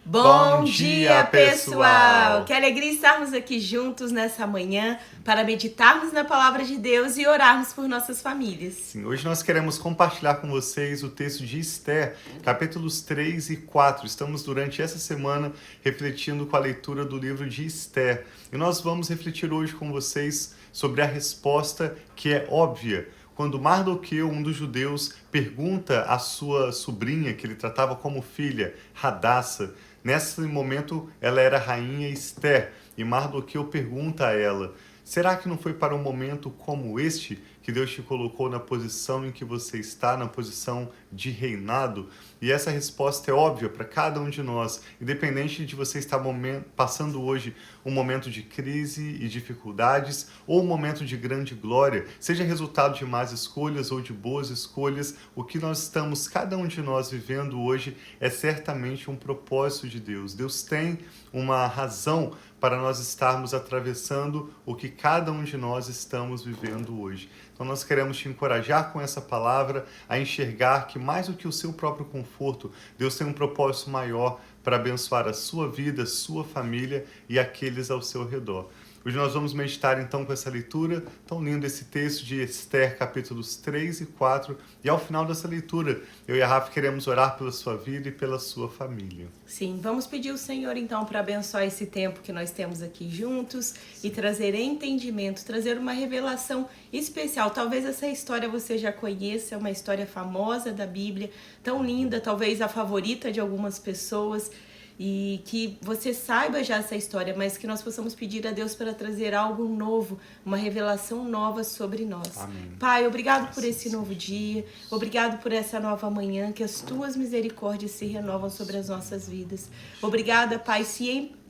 Bom dia, pessoal! Que alegria estarmos aqui juntos nessa manhã para meditarmos na palavra de Deus e orarmos por nossas famílias. Sim, hoje nós queremos compartilhar com vocês o texto de Esther, capítulos 3 e 4. Estamos durante essa semana refletindo com a leitura do livro de Esther. E nós vamos refletir hoje com vocês sobre a resposta que é óbvia. Quando Mardoqueu, um dos judeus, pergunta à sua sobrinha, que ele tratava como filha, Hadassa. Nesse momento, ela era a rainha Esther, e Mardoqueu pergunta a ela: será que não foi para um momento como este que Deus te colocou na posição em que você está, na posição de reinado? E essa resposta é óbvia para cada um de nós, independente de você estar passando hoje um momento de crise e dificuldades ou um momento de grande glória, seja resultado de más escolhas ou de boas escolhas, o que nós estamos, cada um de nós, vivendo hoje é certamente um propósito de Deus. Deus tem uma razão para nós estarmos atravessando o que cada um de nós estamos vivendo hoje. Então nós queremos te encorajar com essa palavra a enxergar que mais do que o seu próprio conforto, Deus tem um propósito maior para abençoar a sua vida, sua família e aqueles ao seu redor. Hoje nós vamos meditar então com essa leitura tão linda, esse texto de Esther, capítulos 3 e 4. E ao final dessa leitura, eu e a Rafa queremos orar pela sua vida e pela sua família. Sim, vamos pedir ao Senhor então para abençoar esse tempo que nós temos aqui juntos e trazer entendimento, trazer uma revelação especial. Talvez essa história você já conheça, é uma história famosa da Bíblia, tão linda, talvez a favorita de algumas pessoas. E que você saiba já essa história, mas que nós possamos pedir a Deus para trazer algo novo, uma revelação nova sobre nós. Amém. Pai, obrigado por esse novo dia, obrigado por essa nova manhã, que as tuas misericórdias se renovam sobre as nossas vidas. Obrigada, Pai,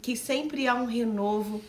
que sempre há um renovo,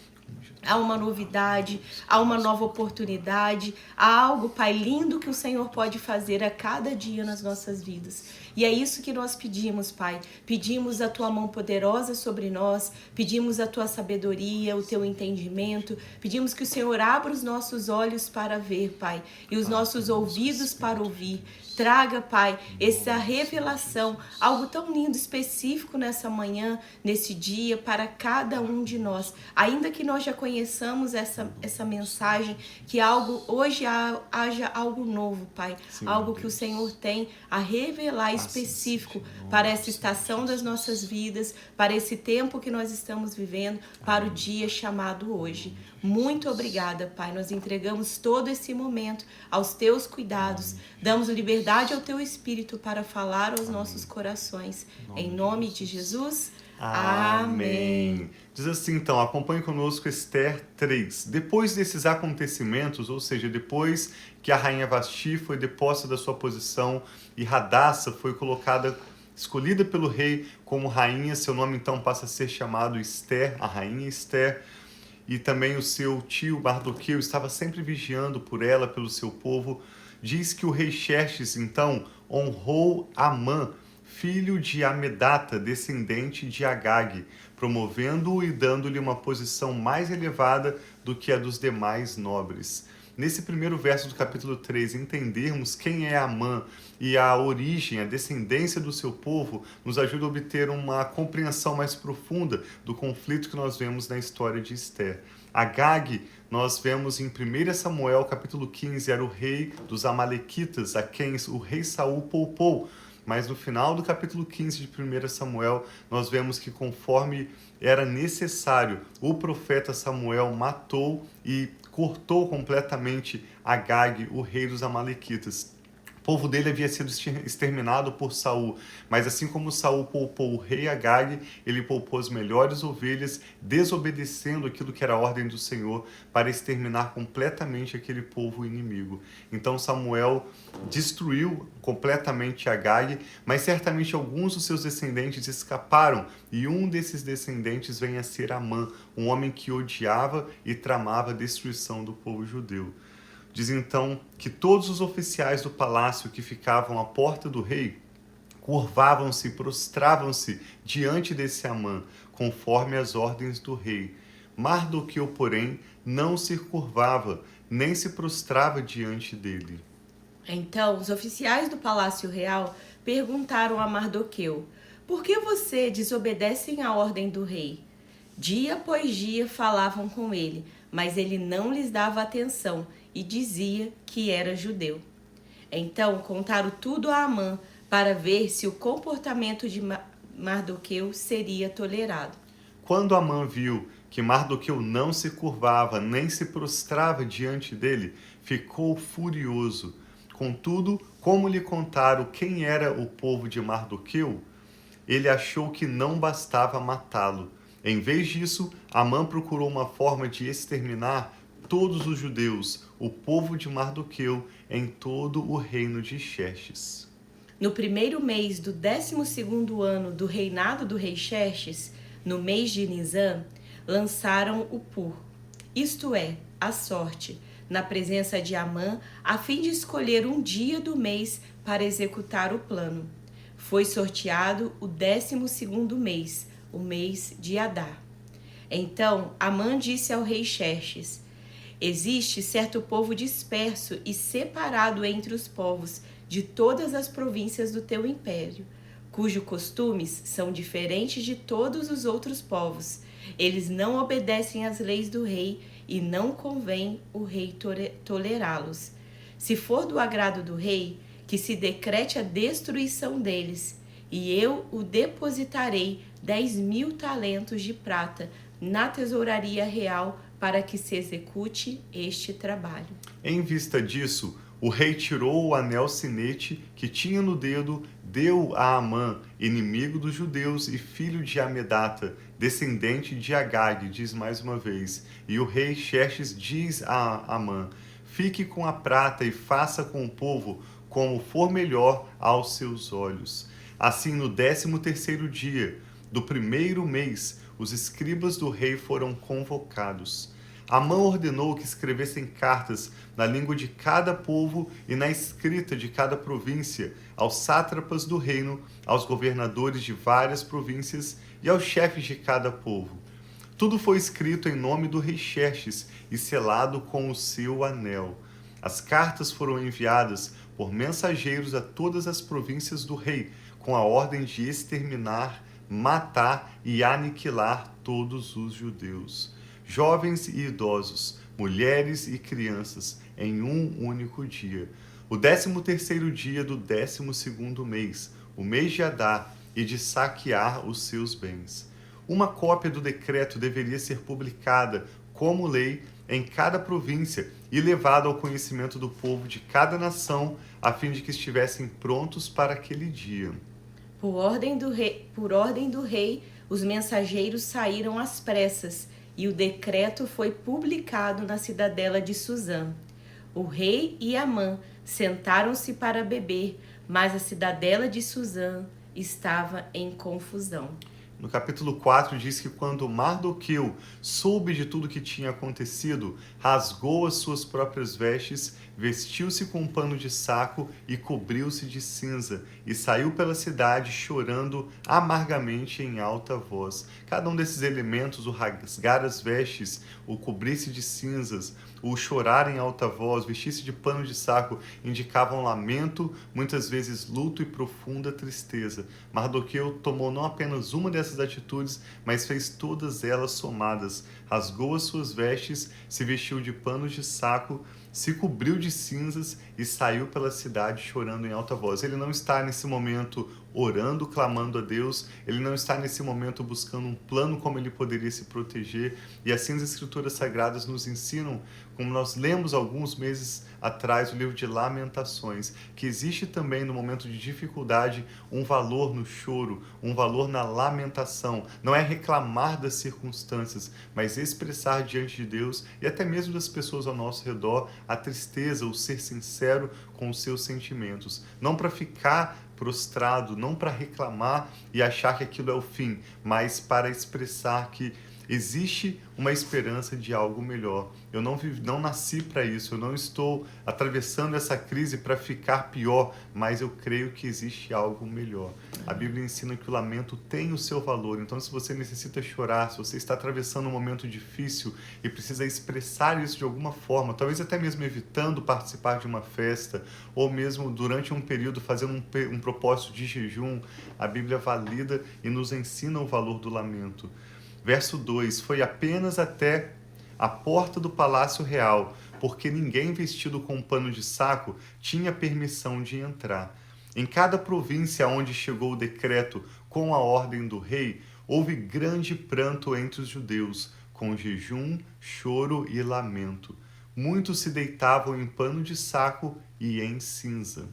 há uma novidade, há uma nova oportunidade, há algo, Pai, lindo que o Senhor pode fazer a cada dia nas nossas vidas. E é isso que nós pedimos, Pai. Pedimos a Tua mão poderosa sobre nós, pedimos a Tua sabedoria, o Teu entendimento, pedimos que o Senhor abra os nossos olhos para ver, Pai, e os nossos ouvidos para ouvir. Traga, Pai, essa revelação, algo tão lindo, específico nessa manhã, nesse dia, para cada um de nós. Ainda que nós já conheçamos essa mensagem, que hoje haja algo novo, Pai. Sim, algo que o Senhor tem a revelar específico para essa estação das nossas vidas, para esse tempo que nós estamos vivendo, para o dia chamado hoje. Muito obrigada, Pai. Nós entregamos todo esse momento aos Teus cuidados. Damos liberdade ao Teu Espírito para falar aos nossos corações. Em nome de Jesus, amém. Diz assim, então, acompanhe conosco Esther 3. Depois desses acontecimentos, ou seja, depois que a rainha Vasti foi deposta da sua posição e Hadassa foi escolhida pelo rei como rainha, seu nome então passa a ser chamado Esther, a rainha Esther. E também o seu tio Mardoqueu estava sempre vigiando por ela, pelo seu povo. Diz que o rei Xerxes, então, honrou Amã, filho de Amedata, descendente de Agag, promovendo-o e dando-lhe uma posição mais elevada do que a dos demais nobres. Nesse primeiro verso do capítulo 3, entendermos quem é Amã e a origem, a descendência do seu povo, nos ajuda a obter uma compreensão mais profunda do conflito que nós vemos na história de Esther. Agag, nós vemos em 1 Samuel, capítulo 15, era o rei dos Amalequitas, a quem o rei Saul poupou. Mas no final do capítulo 15 de 1 Samuel, nós vemos que conforme era necessário, o profeta Samuel matou e cortou completamente Agag, o rei dos Amalequitas. O povo dele havia sido exterminado por Saul, mas assim como Saul poupou o rei Agag, ele poupou as melhores ovelhas, desobedecendo aquilo que era a ordem do Senhor, para exterminar completamente aquele povo inimigo. Então Samuel destruiu completamente Agag, mas certamente alguns dos seus descendentes escaparam, e um desses descendentes vem a ser Amã, um homem que odiava e tramava a destruição do povo judeu. Diz então que todos os oficiais do palácio que ficavam à porta do rei curvavam-se e prostravam-se diante desse Amã, conforme as ordens do rei. Mardoqueu, porém, não se curvava, nem se prostrava diante dele. Então, os oficiais do Palácio Real perguntaram a Mardoqueu: por que você desobedecem à ordem do rei? Dia após dia falavam com ele, mas ele não lhes dava atenção e dizia que era judeu. Então contaram tudo a Amã para ver se o comportamento de Mardoqueu seria tolerado. Quando Amã viu que Mardoqueu não se curvava nem se prostrava diante dele, ficou furioso. Contudo, como lhe contaram quem era o povo de Mardoqueu, ele achou que não bastava matá-lo. Em vez disso, Amã procurou uma forma de exterminar todos os judeus, o povo de Mardoqueu, em todo o reino de Xerxes. No primeiro mês do 12º ano do reinado do rei Xerxes, no mês de Nisã, lançaram o pur, isto é, a sorte, na presença de Amã, a fim de escolher um dia do mês para executar o plano. Foi sorteado o 12º mês, o mês de Adar. Então Amã disse ao rei Xerxes: existe certo povo disperso e separado entre os povos de todas as províncias do teu império, cujos costumes são diferentes de todos os outros povos. Eles não obedecem às leis do rei e não convém o rei tolerá-los. Se for do agrado do rei, que se decrete a destruição deles, e eu o depositarei 10.000 talentos de prata na tesouraria real para que se execute este trabalho. Em vista disso, o rei tirou o anel sinete que tinha no dedo, deu a Amã, inimigo dos judeus e filho de Amedata, descendente de Agag, diz mais uma vez. E o rei Xerxes diz a Amã: fique com a prata e faça com o povo como for melhor aos seus olhos. Assim, no 13º dia do primeiro mês, os escribas do rei foram convocados. Amã ordenou que escrevessem cartas na língua de cada povo e na escrita de cada província, aos sátrapas do reino, aos governadores de várias províncias e aos chefes de cada povo. Tudo foi escrito em nome do rei Xerxes e selado com o seu anel. As cartas foram enviadas por mensageiros a todas as províncias do rei, com a ordem de exterminar, matar e aniquilar todos os judeus, jovens e idosos, mulheres e crianças, em um único dia. O 13º dia do 12º mês, o mês de Adar, e de saquear os seus bens. Uma cópia do decreto deveria ser publicada como lei em cada província e levada ao conhecimento do povo de cada nação, a fim de que estivessem prontos para aquele dia. Por ordem do rei, os mensageiros saíram às pressas, e o decreto foi publicado na cidadela de Suzã. O rei e Amã sentaram-se para beber, mas a cidadela de Suzã estava em confusão. No capítulo 4 diz que quando Mardoqueu soube de tudo que tinha acontecido, rasgou as suas próprias vestes, vestiu-se com um pano de saco e cobriu-se de cinza, e saiu pela cidade chorando amargamente em alta voz. Cada um desses elementos, o rasgar as vestes, o cobrir-se de cinzas, o chorar em alta voz, vestir-se de pano de saco, indicavam lamento, muitas vezes luto e profunda tristeza. Mardoqueu tomou não apenas uma dessas atitudes, mas fez todas elas somadas. Rasgou as suas vestes, se vestiu de panos de saco, se cobriu de cinzas e saiu pela cidade chorando em alta voz. Ele não está nesse momento orando, clamando a Deus, ele não está nesse momento buscando um plano como ele poderia se proteger, e assim as Escrituras Sagradas nos ensinam, como nós lemos alguns meses atrás o livro de Lamentações, que existe também no momento de dificuldade um valor no choro, um valor na lamentação. Não é reclamar das circunstâncias, mas expressar diante de Deus e até mesmo das pessoas ao nosso redor a tristeza, o ser sincero com os seus sentimentos. Não para ficar prostrado, não para reclamar e achar que aquilo é o fim, mas para expressar que existe uma esperança de algo melhor. Eu não nasci para isso, eu não estou atravessando essa crise para ficar pior, mas eu creio que existe algo melhor. A Bíblia ensina que o lamento tem o seu valor, então se você necessita chorar, se você está atravessando um momento difícil e precisa expressar isso de alguma forma, talvez até mesmo evitando participar de uma festa, ou mesmo durante um período fazendo um propósito de jejum, a Bíblia valida e nos ensina o valor do lamento. Verso 2: foi apenas até a porta do palácio real, porque ninguém vestido com pano de saco tinha permissão de entrar. Em cada província onde chegou o decreto com a ordem do rei, houve grande pranto entre os judeus, com jejum, choro e lamento. Muitos se deitavam em pano de saco e em cinza.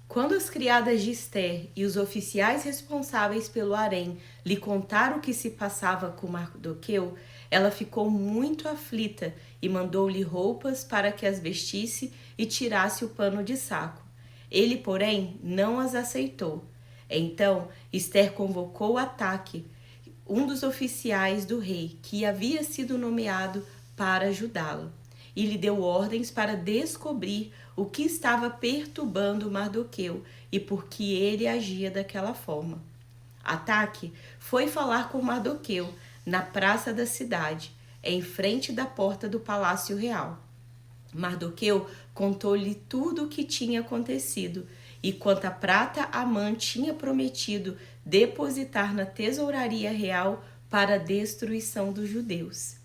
Quando as criadas de Ester e os oficiais responsáveis pelo harém lhe contaram o que se passava com Mardoqueu, ela ficou muito aflita e mandou-lhe roupas para que as vestisse e tirasse o pano de saco. Ele, porém, não as aceitou. Então, Ester convocou Ataque, um dos oficiais do rei, que havia sido nomeado para ajudá-la, e lhe deu ordens para descobrir o que estava perturbando Mardoqueu e por que ele agia daquela forma. Ataque foi falar com Mardoqueu na praça da cidade, em frente da porta do palácio real. Mardoqueu contou-lhe tudo o que tinha acontecido e quanta prata Amã tinha prometido depositar na tesouraria real para a destruição dos judeus.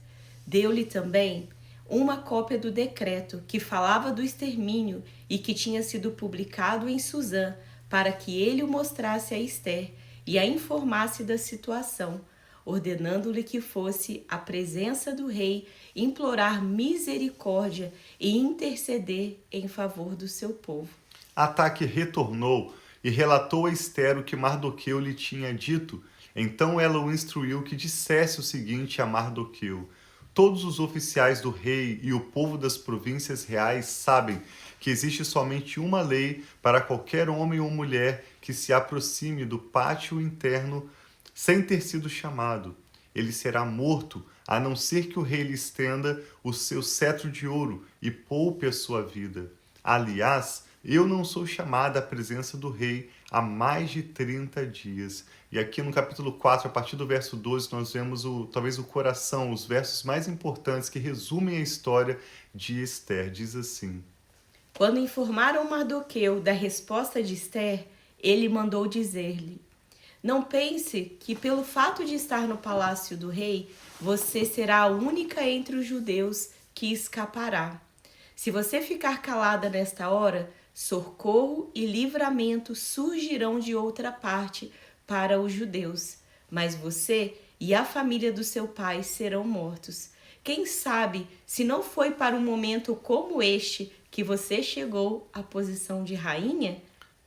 Deu-lhe também uma cópia do decreto que falava do extermínio e que tinha sido publicado em Suzã, para que ele o mostrasse a Ester e a informasse da situação, ordenando-lhe que fosse à presença do rei implorar misericórdia e interceder em favor do seu povo. Ataque retornou e relatou a Ester o que Mardoqueu lhe tinha dito. Então ela o instruiu que dissesse o seguinte a Mardoqueu: todos os oficiais do rei e o povo das províncias reais sabem que existe somente uma lei para qualquer homem ou mulher que se aproxime do pátio interno sem ter sido chamado. Ele será morto, a não ser que o rei lhe estenda o seu cetro de ouro e poupe a sua vida. Aliás, eu não sou chamada à presença do rei há mais de 30 dias. E aqui no capítulo 4, a partir do verso 12, nós vemos talvez o coração, os versos mais importantes que resumem a história de Ester. Diz assim: quando informaram Mardoqueu da resposta de Ester, ele mandou dizer-lhe: não pense que pelo fato de estar no palácio do rei, você será a única entre os judeus que escapará. Se você ficar calada nesta hora, socorro e livramento surgirão de outra parte para os judeus, mas você e a família do seu pai serão mortos. Quem sabe se não foi para um momento como este que você chegou à posição de rainha?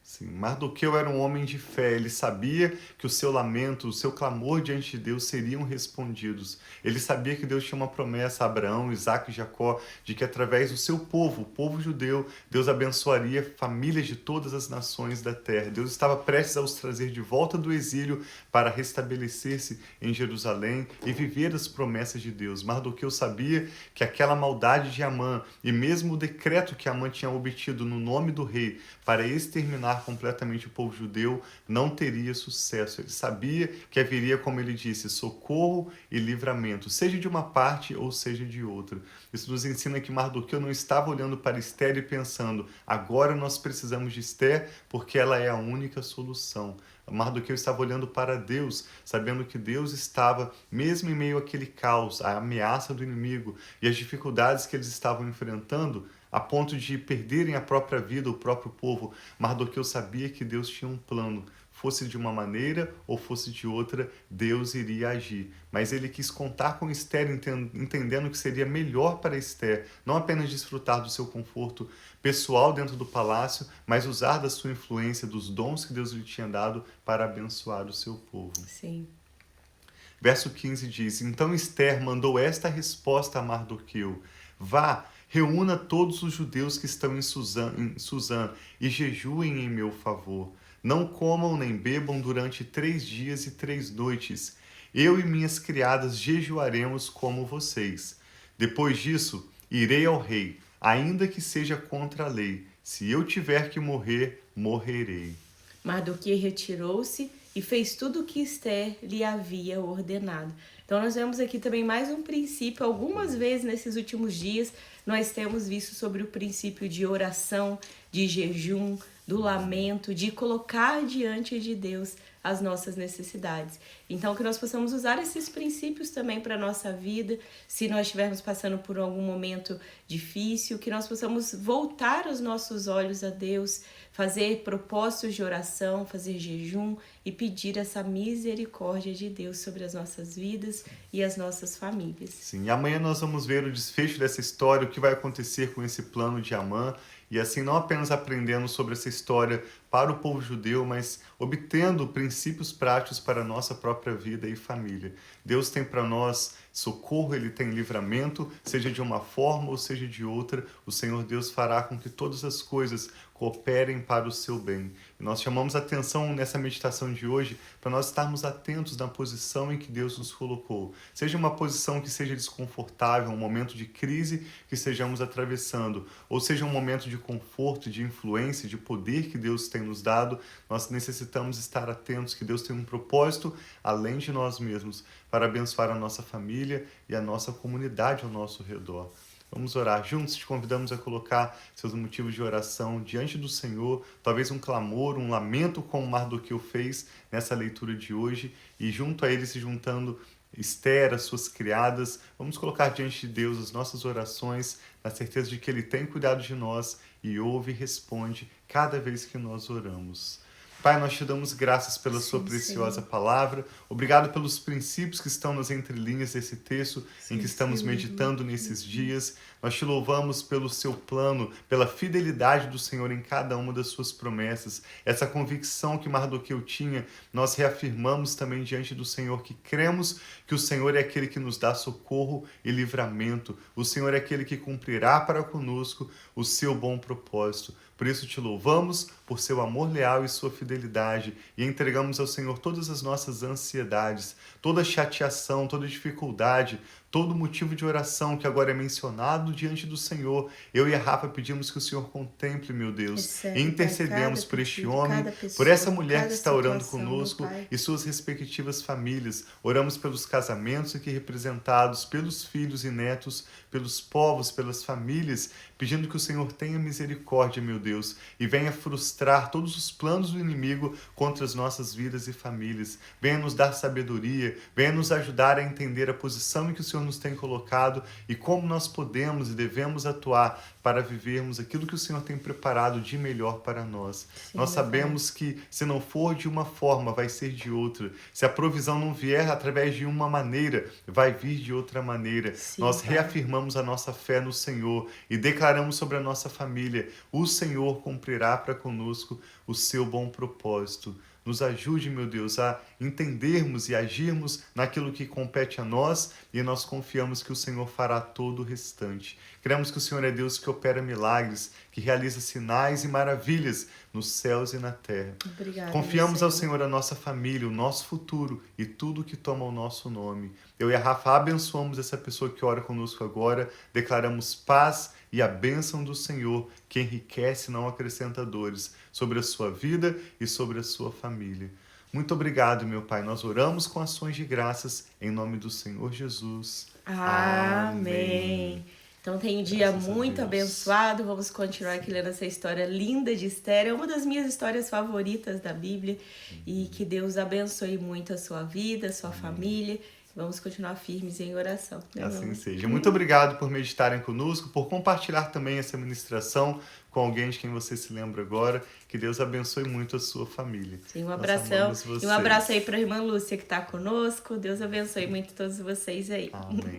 Sim, Mardoqueu era um homem de fé, ele sabia que o seu lamento, o seu clamor diante de Deus seriam respondidos. Ele sabia que Deus tinha uma promessa a Abraão, Isaque e Jacó, de que através do seu povo, o povo judeu, Deus abençoaria famílias de todas as nações da terra. Deus estava prestes a os trazer de volta do exílio para restabelecer-se em Jerusalém e viver as promessas de Deus. Mardoqueu sabia que aquela maldade de Amã e mesmo o decreto que Amã tinha obtido no nome do rei para exterminar completamente o povo judeu não teria sucesso. Ele sabia que haveria, como ele disse, socorro e livramento, seja de uma parte ou seja de outra. Isso nos ensina que Mardoqueu não estava olhando para Ester e pensando: agora nós precisamos de Ester porque ela é a única solução. Mardoqueu estava olhando para Deus, sabendo que Deus estava, mesmo em meio àquele caos, à ameaça do inimigo e às dificuldades que eles estavam enfrentando, a ponto de perderem a própria vida, o próprio povo. Mardoqueu sabia que Deus tinha um plano. Fosse de uma maneira ou fosse de outra, Deus iria agir. Mas ele quis contar com Ester, entendendo que seria melhor para Ester não apenas desfrutar do seu conforto pessoal dentro do palácio, mas usar da sua influência, dos dons que Deus lhe tinha dado para abençoar o seu povo. Sim. Verso 15 diz: então Ester mandou esta resposta a Mardoqueu: vá, reúna todos os judeus que estão em Suzã e jejuem em meu favor. Não comam nem bebam durante 3 dias e 3 noites. Eu e minhas criadas jejuaremos como vocês. Depois disso, irei ao rei, ainda que seja contra a lei. Se eu tiver que morrer, morrerei. Mardoqueu retirou-se e fez tudo o que Esther lhe havia ordenado. Então nós vemos aqui também mais um princípio. Algumas vezes nesses últimos dias nós temos visto sobre o princípio de oração, de jejum, do lamento, de colocar diante de Deus as nossas necessidades. Então que nós possamos usar esses princípios também para a nossa vida, se nós estivermos passando por algum momento difícil, que nós possamos voltar os nossos olhos a Deus, fazer propósitos de oração, fazer jejum e pedir essa misericórdia de Deus sobre as nossas vidas e as nossas famílias. Sim, e amanhã nós vamos ver o desfecho dessa história, o que vai acontecer com esse plano de Amã, e assim não apenas aprendendo sobre essa história para o povo judeu, mas obtendo princípios práticos para a nossa própria vida e família. Deus tem para nós socorro, Ele tem livramento, seja de uma forma ou seja de outra, o Senhor Deus fará com que todas as coisas cooperem para o seu bem. E nós chamamos a atenção nessa meditação de hoje para nós estarmos atentos na posição em que Deus nos colocou. Seja uma posição que seja desconfortável, um momento de crise que estejamos atravessando, ou seja um momento de conforto, de influência, de poder que Deus tem nos dado, nós necessitamos estar atentos que Deus tem um propósito além de nós mesmos para abençoar a nossa família e a nossa comunidade ao nosso redor. Vamos orar juntos, te convidamos a colocar seus motivos de oração diante do Senhor, talvez um clamor, um lamento como Mardoqueu fez nessa leitura de hoje, e junto a ele se juntando Esther, as suas criadas, vamos colocar diante de Deus as nossas orações, na certeza de que Ele tem cuidado de nós e ouve e responde cada vez que nós oramos. Pai, nós te damos graças pela sua preciosa palavra. Obrigado pelos princípios que estão nas entrelinhas desse texto em que estamos meditando nesses dias. Nós te louvamos pelo seu plano, pela fidelidade do Senhor em cada uma das suas promessas. Essa convicção que Mardoqueu tinha, nós reafirmamos também diante do Senhor, que cremos que o Senhor é aquele que nos dá socorro e livramento. O Senhor é aquele que cumprirá para conosco o seu bom propósito. Por isso te louvamos por seu amor leal e sua fidelidade e entregamos ao Senhor todas as nossas ansiedades, toda chateação, toda dificuldade, todo motivo de oração que agora é mencionado diante do Senhor. Eu e a Rafa pedimos que o Senhor contemple, meu Deus, e intercedemos por este homem, por essa mulher que está orando conosco e suas respectivas famílias. Oramos pelos casamentos aqui representados, pelos filhos e netos, pelos povos, pelas famílias, pedindo que o Senhor tenha misericórdia, meu Deus, e venha frustrar todos os planos do inimigo contra as nossas vidas e famílias. Venha nos dar sabedoria, venha nos ajudar a entender a posição em que o Senhor nos tem colocado e como nós podemos e devemos atuar para vivermos aquilo que o Senhor tem preparado de melhor para nós. Sim, nós sabemos que se não for de uma forma, vai ser de outra. Se a provisão não vier através de uma maneira, vai vir de outra maneira. Sim, nós reafirmamos a nossa fé no Senhor e declaramos sobre a nossa família: o Senhor cumprirá para conosco o seu bom propósito. Nos ajude, meu Deus, a entendermos e agirmos naquilo que compete a nós e nós confiamos que o Senhor fará todo o restante. Cremos que o Senhor é Deus que opera milagres, que realiza sinais e maravilhas nos céus e na terra. Obrigada, confiamos ao Senhor a nossa família, o nosso futuro e tudo que toma o nosso nome. Eu e a Rafa abençoamos essa pessoa que ora conosco agora, declaramos paz e a bênção do Senhor, que enriquece e não acrescenta dores, sobre a sua vida e sobre a sua família. Muito obrigado, meu Pai. Nós oramos com ações de graças em nome do Senhor Jesus. Amém. Então tem um dia muito abençoado. Vamos continuar aqui lendo essa história linda de Esther. É uma das minhas histórias favoritas da Bíblia. E que Deus abençoe muito a sua vida, a sua família. Vamos continuar firmes em oração. Né, assim seja. Muito obrigado por meditarem conosco, por compartilhar também essa ministração com alguém de quem você se lembra agora. Que Deus abençoe muito a sua família. Sim, um abração. E um abraço aí para a irmã Lúcia que está conosco. Deus abençoe muito todos vocês aí. Amém.